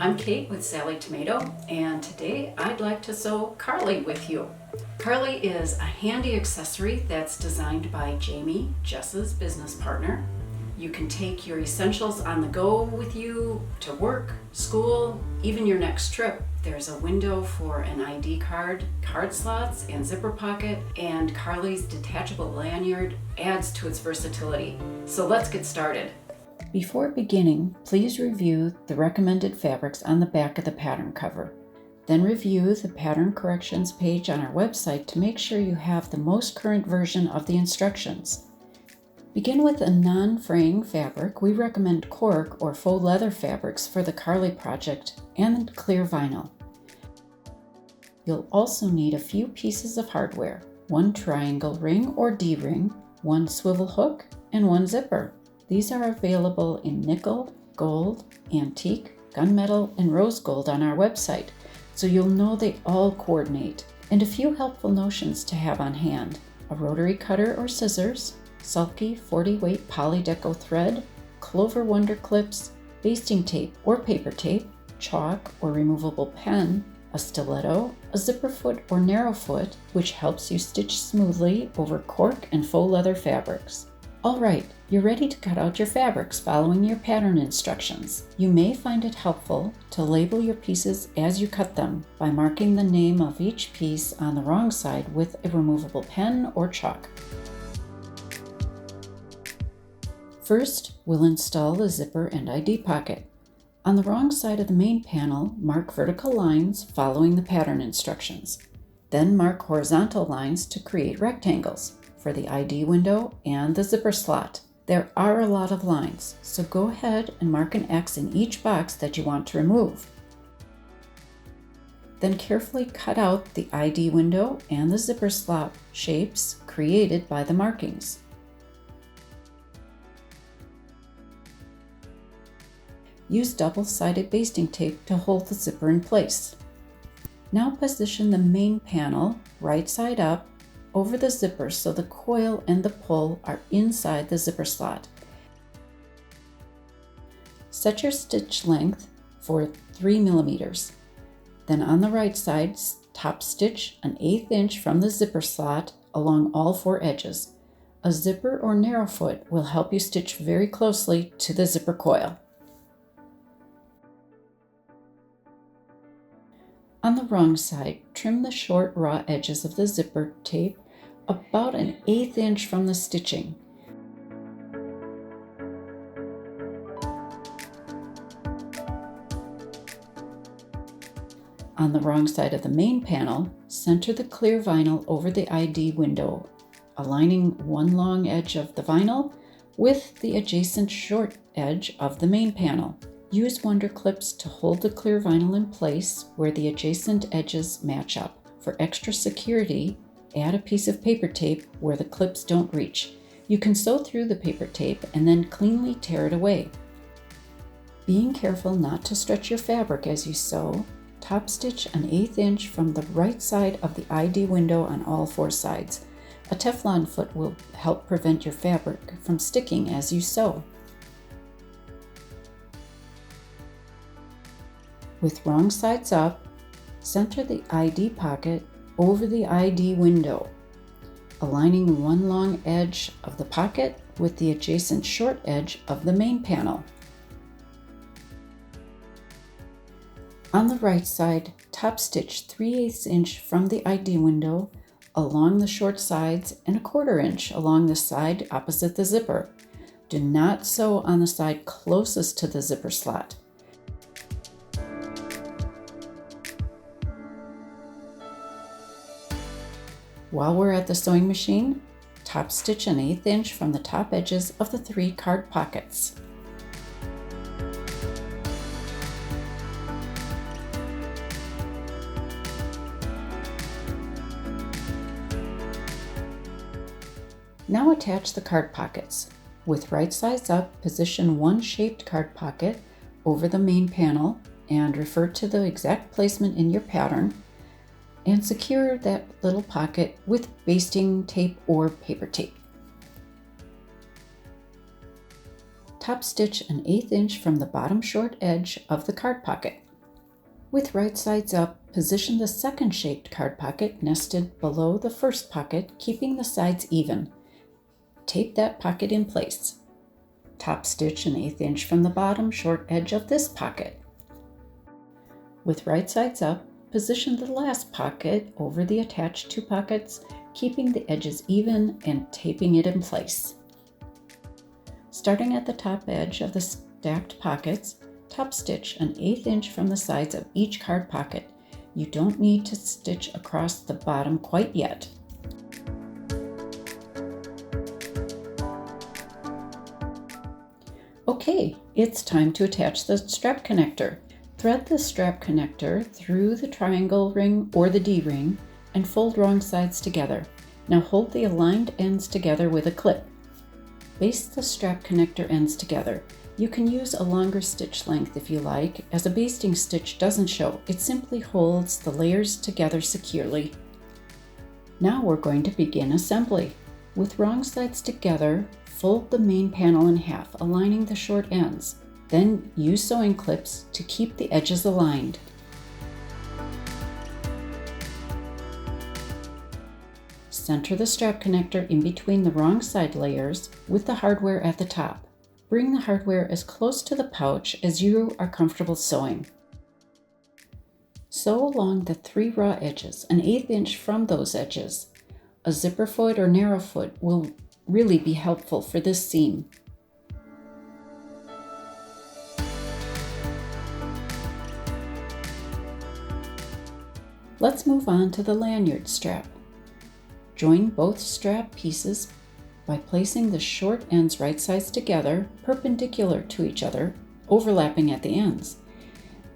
I'm Kate with Sallie Tomato, and today I'd like to sew Carly with you. Carly is a handy accessory that's designed by Jamie, Jess's business partner. You can take your essentials on the go with you to work, school, even your next trip. There's a window for an ID card, card slots, and zipper pocket, and Carly's detachable lanyard adds to its versatility. So let's get started. Before beginning, please review the recommended fabrics on the back of the pattern cover. Then review the pattern corrections page on our website to make sure you have the most current version of the instructions. Begin with a non-fraying fabric. We recommend cork or faux leather fabrics for the Carly project and clear vinyl. You'll also need a few pieces of hardware, one triangle ring or D-ring, one swivel hook, and one zipper. These are available in nickel, gold, antique, gunmetal, and rose gold on our website, so you'll know they all coordinate. And a few helpful notions to have on hand: a rotary cutter or scissors, sulky 40-weight polydeco thread, clover wonder clips, basting tape or paper tape, chalk or removable pen, a stiletto, a zipper foot or narrow foot, which helps you stitch smoothly over cork and faux leather fabrics. All right, you're ready to cut out your fabrics following your pattern instructions. You may find it helpful to label your pieces as you cut them by marking the name of each piece on the wrong side with a removable pen or chalk. First, we'll install the zipper and ID pocket. On the wrong side of the main panel, mark vertical lines following the pattern instructions. Then mark horizontal lines to create rectangles for the ID window and the zipper slot. There are a lot of lines, so go ahead and mark an X in each box that you want to remove. Then carefully cut out the ID window and the zipper slot shapes created by the markings. Use double-sided basting tape to hold the zipper in place. Now position the main panel right side up over the zipper so the coil and the pull are inside the zipper slot. Set your stitch length for 3 millimeters. Then on the right side, top stitch an 1/8 inch from the zipper slot along all 4 edges. A zipper or narrow foot will help you stitch very closely to the zipper coil. On the wrong side, trim the short raw edges of the zipper tape about an 1/8 inch from the stitching. On the wrong side of the main panel, center the clear vinyl over the ID window, aligning one long edge of the vinyl with the adjacent short edge of the main panel. Use wonder clips to hold the clear vinyl in place where the adjacent edges match up. For extra security, add a piece of paper tape where the clips don't reach. You can sew through the paper tape and then cleanly tear it away. Being careful not to stretch your fabric as you sew, top stitch an 1/8 inch from the right side of the ID window on all 4 sides. A Teflon foot will help prevent your fabric from sticking as you sew. With wrong sides up, center the ID pocket over the ID window, aligning one long edge of the pocket with the adjacent short edge of the main panel. On the right side, top stitch 3/8 inch from the ID window along the short sides and 1/4 inch along the side opposite the zipper. Do not sew on the side closest to the zipper slot. While we're at the sewing machine, top stitch an 1/8 inch from the top edges of the 3 card pockets. Now attach the card pockets. With right sides up, position one shaped card pocket over the main panel and refer to the exact placement in your pattern, and secure that little pocket with basting tape or paper tape. Top stitch an 1/8 inch from the bottom short edge of the card pocket. With right sides up, position the second shaped card pocket nested below the first pocket, keeping the sides even. Tape that pocket in place. Top stitch an 1/8 inch from the bottom short edge of this pocket. With right sides up, position the last pocket over the attached 2 pockets, keeping the edges even and taping it in place. Starting at the top edge of the stacked pockets, top stitch an 1/8 inch from the sides of each card pocket. You don't need to stitch across the bottom quite yet. Okay, it's time to attach the strap connector. Thread the strap connector through the triangle ring or the D-ring and fold wrong sides together. Now hold the aligned ends together with a clip. Baste the strap connector ends together. You can use a longer stitch length if you like, as a basting stitch doesn't show. It simply holds the layers together securely. Now we're going to begin assembly. With wrong sides together, fold the main panel in half, aligning the short ends. Then use sewing clips to keep the edges aligned. Center the strap connector in between the wrong side layers with the hardware at the top. Bring the hardware as close to the pouch as you are comfortable sewing. Sew along the 3 raw edges, an 1/8 inch from those edges. A zipper foot or narrow foot will really be helpful for this seam. Let's move on to the lanyard strap. Join both strap pieces by placing the short ends right sides together, perpendicular to each other, overlapping at the ends.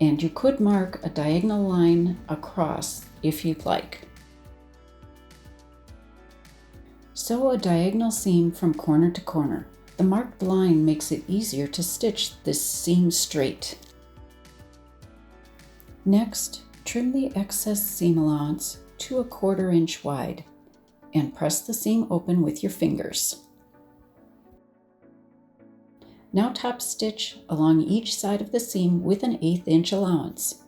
And you could mark a diagonal line across if you'd like. Sew a diagonal seam from corner to corner. The marked line makes it easier to stitch this seam straight. Next, trim the excess seam allowance to 1/4 inch wide and press the seam open with your fingers. Now top stitch along each side of the seam with an 1/8 inch allowance.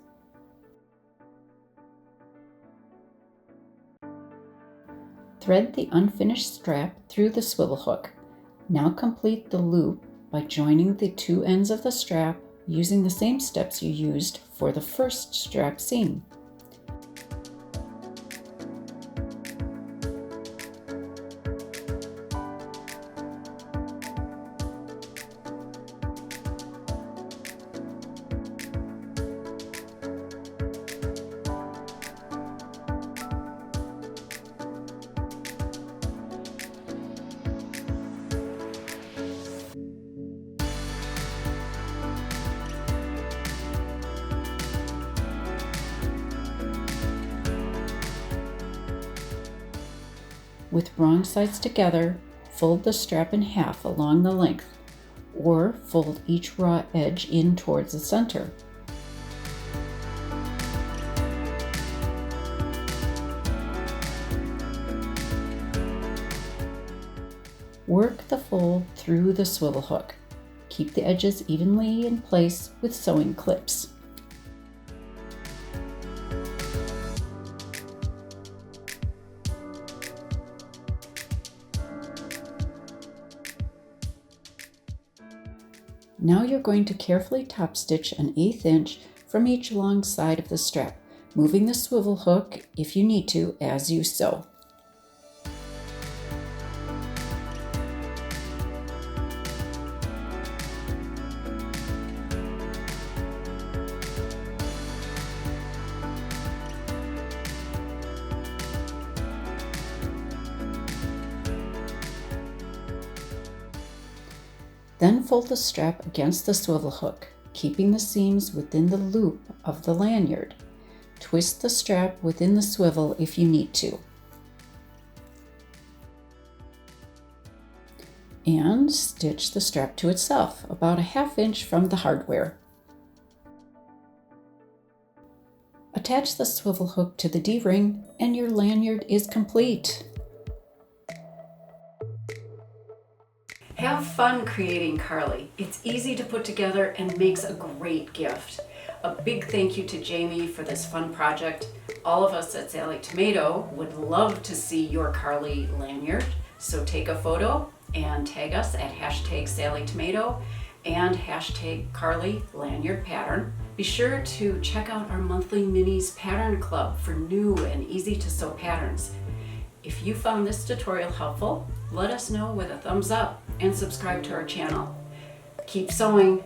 Thread the unfinished strap through the swivel hook. Now complete the loop by joining the 2 ends of the strap using the same steps you used for the first strap seam. With wrong sides together, fold the strap in half along the length, or fold each raw edge in towards the center. Work the fold through the swivel hook. Keep the edges evenly in place with sewing clips. Now you're going to carefully top stitch an 1/8 inch from each long side of the strap, moving the swivel hook if you need to as you sew. Then fold the strap against the swivel hook, keeping the seams within the loop of the lanyard. Twist the strap within the swivel if you need to. And stitch the strap to itself, about a 1/2 inch from the hardware. Attach the swivel hook to the D-ring and your lanyard is complete. Have fun creating Carly. It's easy to put together and makes a great gift. A big thank you to Jamie for this fun project. All of us at Sallie Tomato would love to see your Carly lanyard, so take a photo and tag us at #SallieTomato and #Carly lanyard pattern. Be sure to check out our monthly minis pattern club for new and easy to sew patterns. If you found this tutorial helpful, let us know with a thumbs up and subscribe to our channel. Keep sewing.